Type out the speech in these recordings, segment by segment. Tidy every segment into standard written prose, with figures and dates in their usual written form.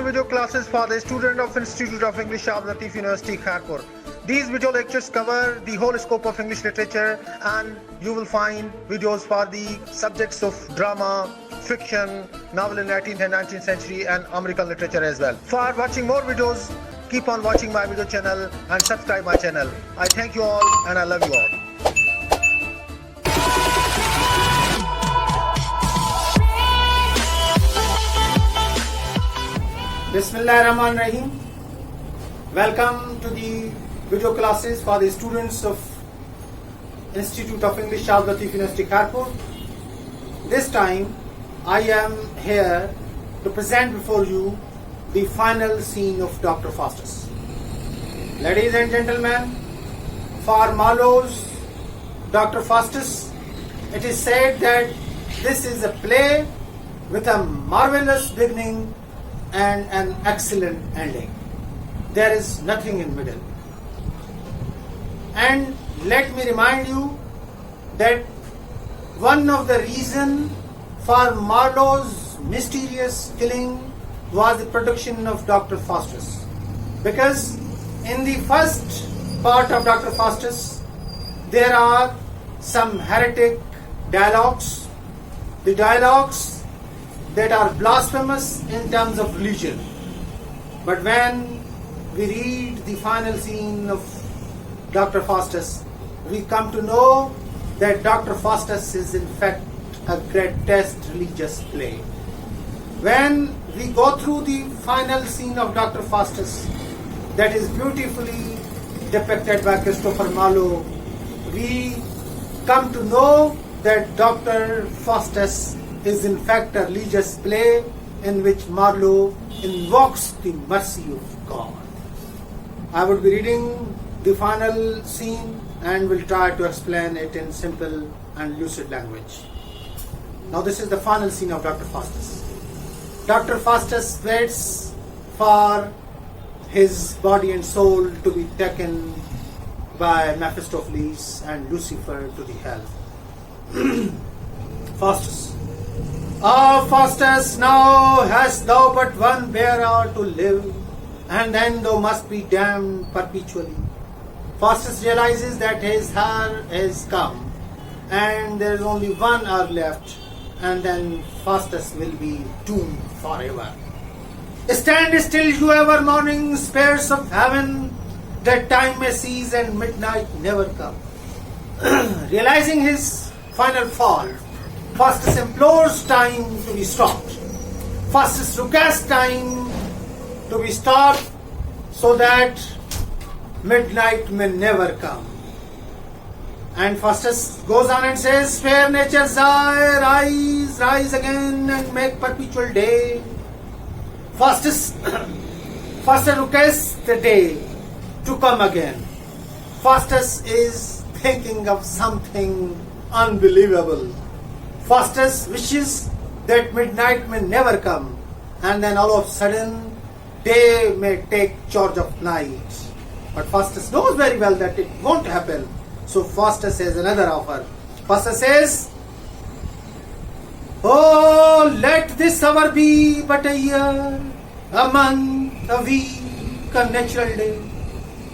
video classes for the student of Institute of English Shahab Latif University, Kharpur. These video lectures cover the whole scope of English literature, and you will find videos for the subjects of drama, fiction, novel in 18th and 19th century and American literature as well. For watching more videos, keep on watching my video channel and subscribe my channel. I thank you all and I love you all. Bismillahirrahmanirrahim. Welcome to the video classes for the students of Institute of English Shahab Latif University, Kharpur. This time I am here to present before you the final scene of Dr. Faustus. Ladies and gentlemen, for Marlowe's Dr. Faustus, it is said that this is a play with a marvelous beginning and an excellent ending. There is nothing in middle. And let me remind you that one of the reasons for Marlowe's mysterious killing was the production of Dr. Faustus. Because in the first part of Dr. Faustus, there are some heretic dialogues. The dialogues that are blasphemous in terms of religion. But when we read the final scene of Dr. Faustus, we come to know that Dr. Faustus is in fact a grotesque religious play. When we go through the final scene of Dr. Faustus, that is beautifully depicted by Christopher Marlowe, we come to know that Dr. Faustus is in fact a religious play in which Marlowe invokes the mercy of God. I would be reading the final scene and will try to explain it in simple and lucid language. Now this is the final scene of Dr. Faustus. Dr. Faustus waits for his body and soul to be taken by Mephistopheles and Lucifer to the hell. Faustus. Ah, Faustus, now hast thou but one bare hour to live, and then thou must be damned perpetually. Faustus realizes that his hour is come, and there is only 1 hour left, and then Faustus will be doomed forever. Stand still, you ever morning spirits of heaven, that time may cease and midnight never come. Realizing his final fall, Faustus implores time to be stopped. Faustus requests time to be stopped so that midnight may never come. And Faustus goes on and says, fair nature's eye, rise, rise again and make perpetual day. Faustus requests the day to come again. Faustus is thinking of something unbelievable. Faustus wishes that midnight may never come, and then all of a sudden day may take charge of night. But Faustus knows very well that it won't happen. So Faustus has another offer. Faustus says, oh, let this hour be but a year, a month, a week, a natural day.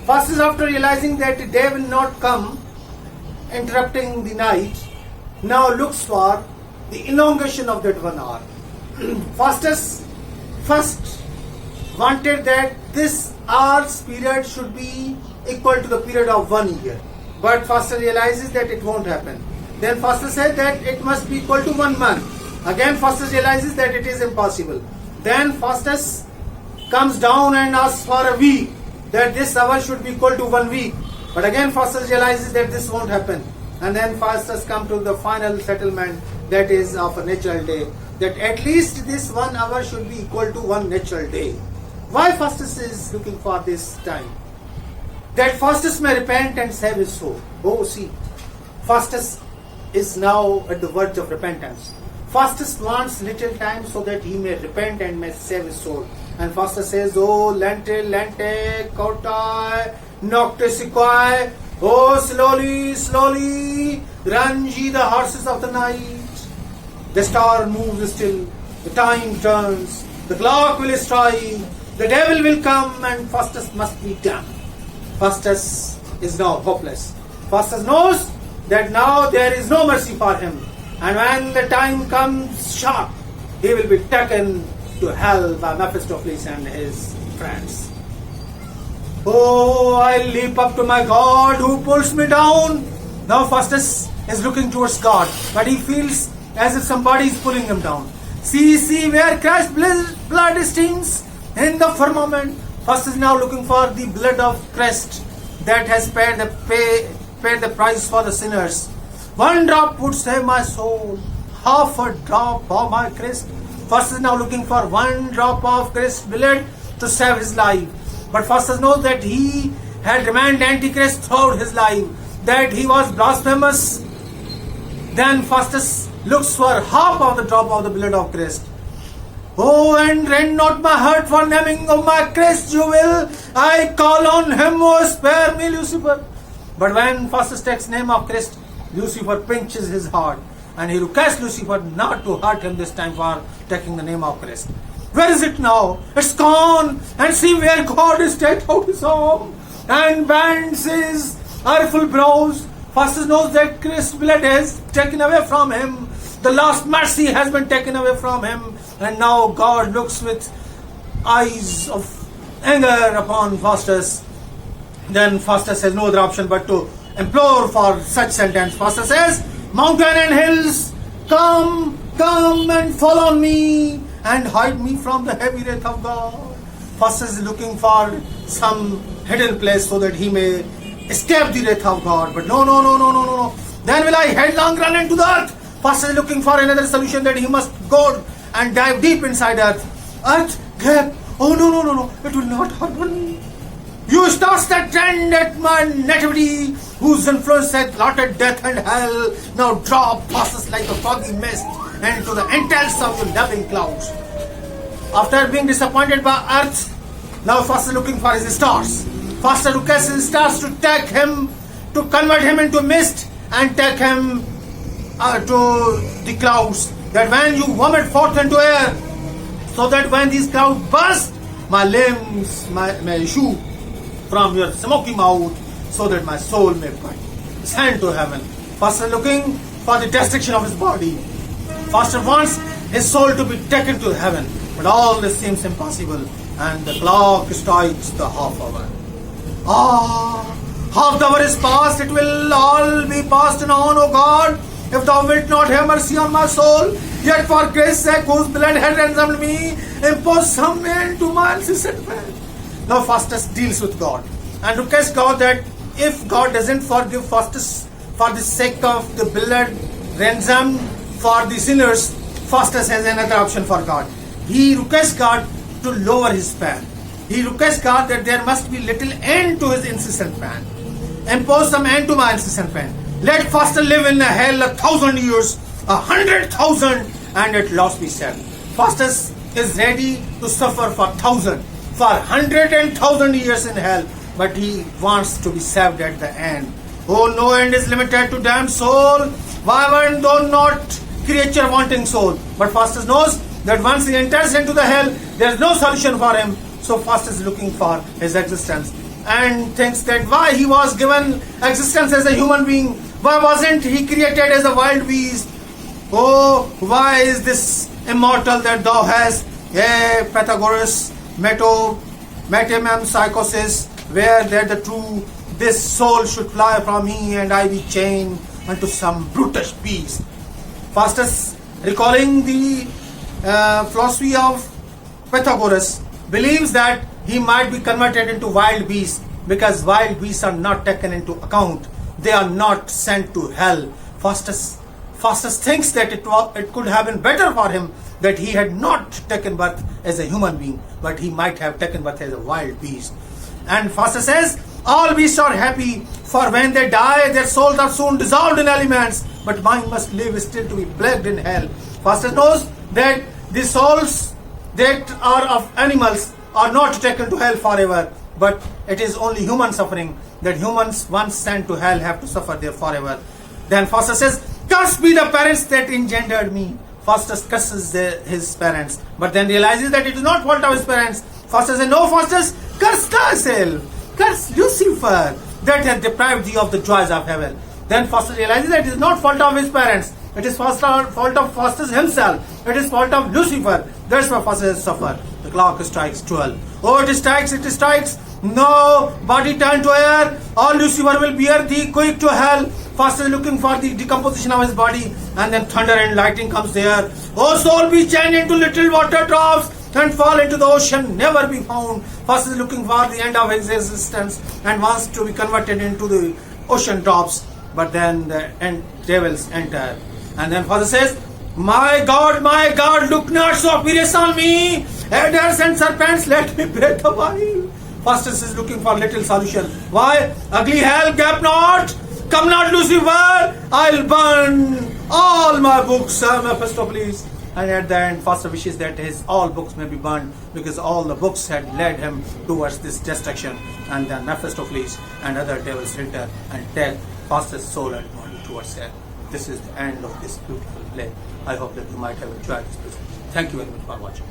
Faustus, after realizing that the day will not come, interrupting the night, now looks for the elongation of that 1 hour. Faustus first wanted that this hour's period should be equal to the period of 1 year. But Faustus realizes that it won't happen. Then Faustus said that it must be equal to 1 month. Again Faustus realizes that it is impossible. Then Faustus comes down and asks for a week, that this hour should be equal to 1 week. But again Faustus realizes that this won't happen. And then Faustus comes to the final settlement, that is of a natural day, that at least this 1 hour should be equal to 1 natural day. Why Faustus is looking for this time? That Faustus may repent and save his soul. Oh, see, Faustus is now at the verge of repentance. Faustus wants little time so that he may repent and may save his soul. And Faustus says, oh, lente, lente, cautai, nocte sequae, oh, slowly, slowly, run ye the horses of the night. The star moves still, the time turns, the clock will strike, the devil will come, and Faustus must be damned. Faustus is now hopeless. Faustus knows that now there is no mercy for him, and when the time comes sharp, he will be taken to hell by Mephistopheles and his friends. Oh, I leap up to my God who pulls me down. Now Faustus is looking towards God, but he feels as if somebody is pulling him down. See where Christ's blood stains in the firmament. Faustus is now looking for the blood of Christ that has paid the price for the sinners. One drop would save my soul, half a drop of my Christ. Faustus is now looking for one drop of Christ's blood to save his life. But Faustus knows that he had remained antichrist throughout his life, that he was blasphemous. Then Faustus looks for half of the drop of the blood of Christ. Oh, and rend not my heart for naming of my Christ, you will. I call on him, oh, spare me, Lucifer. But when Faustus takes name of Christ, Lucifer pinches his heart, and he requests Lucifer not to hurt him this time for taking the name of Christ. Where is it now? It's gone. And see where God is stretched out his arm and bends his ireful brows. Faustus knows that Christ's blood is taken away from him. The last mercy has been taken away from him. And now God looks with eyes of anger upon Faustus. Then Faustus has no other option but to implore for such sentence. Faustus says, mountain and hills, come and fall on me and hide me from the heavy wrath of God. Faustus is looking for some hidden place so that he may escape the wrath of God. But no. Then will I headlong run into the earth. Faustus is looking for another solution, that he must go and dive deep inside earth. Earth, gap. Oh no. It will not happen. You start that trend at my nativity, whose influence had blotted death and hell, now drop Faustus like a foggy mist into the entrails of the loving clouds. After being disappointed by earth, now Faustus is looking for his stars. Faustus requests his stars to take him, to convert him into mist and take him to the clouds, that when you vomit forth into air, so that when these clouds burst, my limbs may issue from your smoky mouth, so that my soul may ascend to heaven. Faustus is looking for the destruction of his body. Faustus wants his soul to be taken to heaven, but all this seems impossible, and the clock strikes the half hour. Half the hour is past, it will all be past and on, O God, if thou wilt not have mercy on my soul. Yet for Christ's sake, whose blood had ransomed me, impose some end to my incessant pain. Now Faustus deals with God and requests God that if God doesn't forgive Faustus for the sake of the blood ransom for the sinners, Faustus has another option for God. He requests God to lower his pain. He requests God that there must be little end to his incessant pain. Impose some end to my incessant pain. Let Faustus live in a hell 1,000 years, 100,000, and at last be saved. Faustus is ready to suffer for 1,000, for 100,000 years in hell, but he wants to be saved at the end. Oh, no end is limited to damned soul. Why one though not creature wanting soul? But Faustus knows that once he enters into the hell, there is no solution for him. So Faustus is looking for his existence and thinks that why he was given existence as a human being, why wasn't he created as a wild beast? Oh, why is this immortal that thou hast? Yea, Pythagoras, metempsychosis, where there the true, this soul should fly from me and I be chained unto some brutish beast. Faustus, recalling the philosophy of Pythagoras, believes that he might be converted into wild beasts, because wild beasts are not taken into account. They are not sent to hell. Faustus thinks that it could have been better for him that he had not taken birth as a human being, but he might have taken birth as a wild beast. And Faustus says, all beasts are happy, for when they die, their souls are soon dissolved in elements, but mine must live still to be plagued in hell. Faustus knows that the souls that are of animals are not taken to hell forever, but it is only human suffering, that humans once sent to hell have to suffer there forever. Then Faustus says, cursed be the parents that engendered me, Faustus curses his parents, but then realizes that it is not fault of his parents. Faustus says, "No, Faustus, curse thyself, curse Lucifer that has deprived thee of the joys of heaven." Then Faustus realizes that it is not fault of his parents. It is fault of Faustus himself. It is fault of Lucifer. That's why Faustus has suffered. The clock strikes 12. Oh, it strikes, it strikes. No, body turned to air. All Lucifer will bear thee quick to hell. Faustus is looking for the decomposition of his body, and then thunder and lightning comes there. Oh, soul, be changed into little water drops and fall into the ocean, never be found. Faustus is looking for the end of his existence and wants to be converted into the ocean drops. But then the devils enter. And then Faustus says, my God, look not so furious on me. Adders and serpents, let me breathe a while. Faustus is looking for little solution. Why? Ugly hell, gap not. Come not, Lucifer. I'll burn all my books, Mephistopheles. And at the end, Faustus wishes that his all books may be burned, because all the books had led him towards this destruction. And then Mephistopheles and other devils enter and take Faustus' soul and body towards hell. This is the end of this beautiful play. I hope that you might have enjoyed this play. Thank you very much for watching.